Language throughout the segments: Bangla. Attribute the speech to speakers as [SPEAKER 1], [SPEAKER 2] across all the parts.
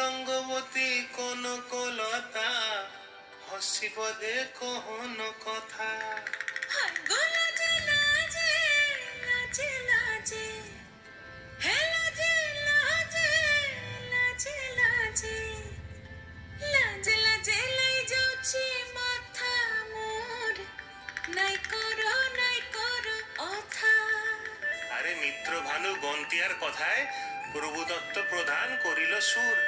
[SPEAKER 1] রঙ্গবতী কনকলতা হসিব দেখো হন কথা।
[SPEAKER 2] হায় গো লাজে লাজে লাজে লাজে, হে লাজে লাজে লাজে লাজে, লাজে লাজে লাই যাଉଛି মাথা মোর, নাই করো অথা।
[SPEAKER 1] আরে মিত্র ভানু বন্তিয়ার কথায় প্রভুদত্ত প্রধান করিল সুর।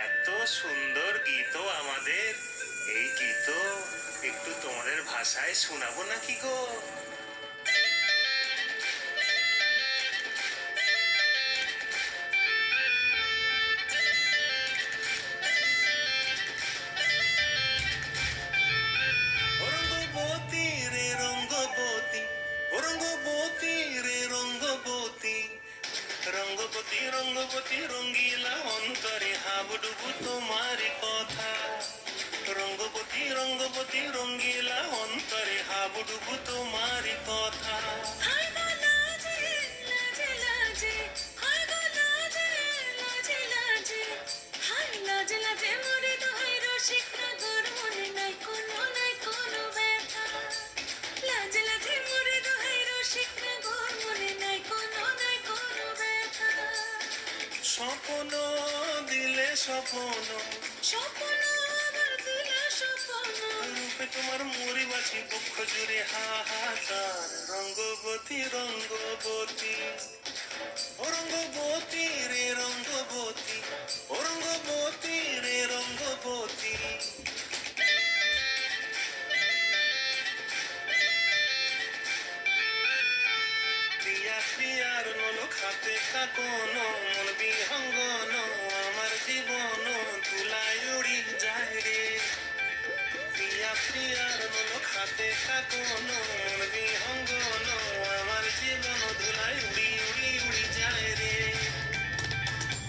[SPEAKER 1] এত সুন্দর গীত আমাদের, এই গীত একটু তোমাদের ভাষায় শোনাবো নাকি গো? রঙ্গবতী রে রঙ্গবতী, রঙ্গবতী রে রঙ্গবতী, রঙ্গবতী রঙ্গবতী রঙ্গিলা অন্তরে হাবুডুবু তোমার কথা। রঙ্গবতী রঙ্গবতী রঙ্গিলা অন্তরে হাবুডুবু তোমার কথা।
[SPEAKER 2] হায় গো লাজে লাজে লাজে, হায় গো লাজে লাজে লাজে, হায় লাজে লাজে মরে দোহাই রসিক নগর মনে নাই কোনো ব্যথা। লাজে লাজে মরে দোহাই রসিক নগর মনে নাই কোনো ব্যথা।
[SPEAKER 1] স্বপ্ন দিলে স্বপ্ন,
[SPEAKER 2] স্বপ্ন আমার দিলে স্বপ্ন,
[SPEAKER 1] রূপে তোমার মরি বাছি পক্ষ জুড়ে হাহাকার। রঙ্গবতী রঙ্গবতী, ও রঙ্গবতী রে রঙ্গবতী, ও রঙ্গবতী রে রঙ্গবতী। প্রিয়া প্রিয়ার নল খাতে কাকন, মন বিহঙ্গন আমার জীবন তুলায় উড়ি যায় রে। প্রিয়া প্রিয়ার নল খাতে কাকন, মন বিহঙ্গন আমার জীবন ধুলায় উড়ি উড়ি উড়ি যায় রে।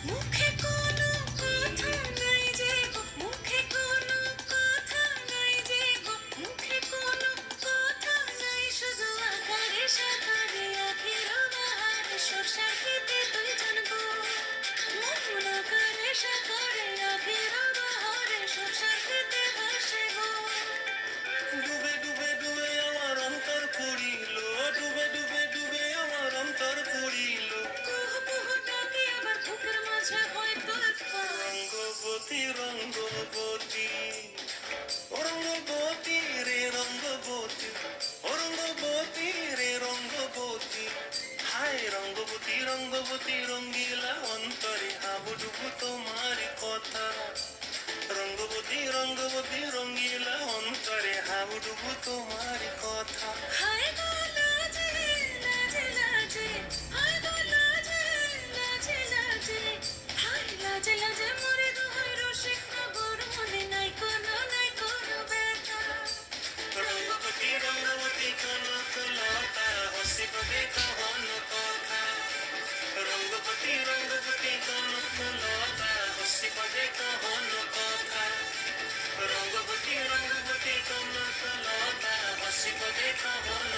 [SPEAKER 2] মুখে কোনো কথা নাই যে গো, মুখে কোনো কথা নাই যে গো, মুখে কোনো কথা নাই, শুধু আকারে সাকারে আখের বাহারে সরষার খেতে তুই জানবো। মন আকারে সাকারে আখের বাহারে সরষার খেতে ভাসে গো।
[SPEAKER 1] ডুবে ডুবে ডুবে আমার অন্তর পুরিল, ডুবে ডুবে ডুবে আমার অন্তর পুরিল।
[SPEAKER 2] কুহু কুহু ডাকে আবার বুকের মাঝে হয় তোর পায়।
[SPEAKER 1] রঙ্গবতী রঙ্গবতী, ও রঙ্গবতী রে রঙ্গবতী, ও রঙ্গবতী রে রঙ্গবতী। হায় রঙ্গবতী রঙ্গবতী রঙ্গিলা অন্তরে হাবুডুবু তোমার কথা। রঙ্গবতী রঙ্গবতী রঙ্গিলা অন্তরে হাবুডুবু তোমার কথা।
[SPEAKER 2] হায় গো লাজে লাজে লাজে, হায় গো লাজে লাজে লাজে, হায় লাজে লাজে মরে দোহাই রসিক নগর মনে নাই কোনো ব্যথা।
[SPEAKER 1] রঙ্গবতী রঙ্গবতী কনকলতা হসিব দেখো হন কথা। রঙ্গবতী রঙ্গবতী কনকলতা হসিব দেখো হন কথা। রঙ্গবতী রঙ্গবতী কনকলতা হসিব দেখো হন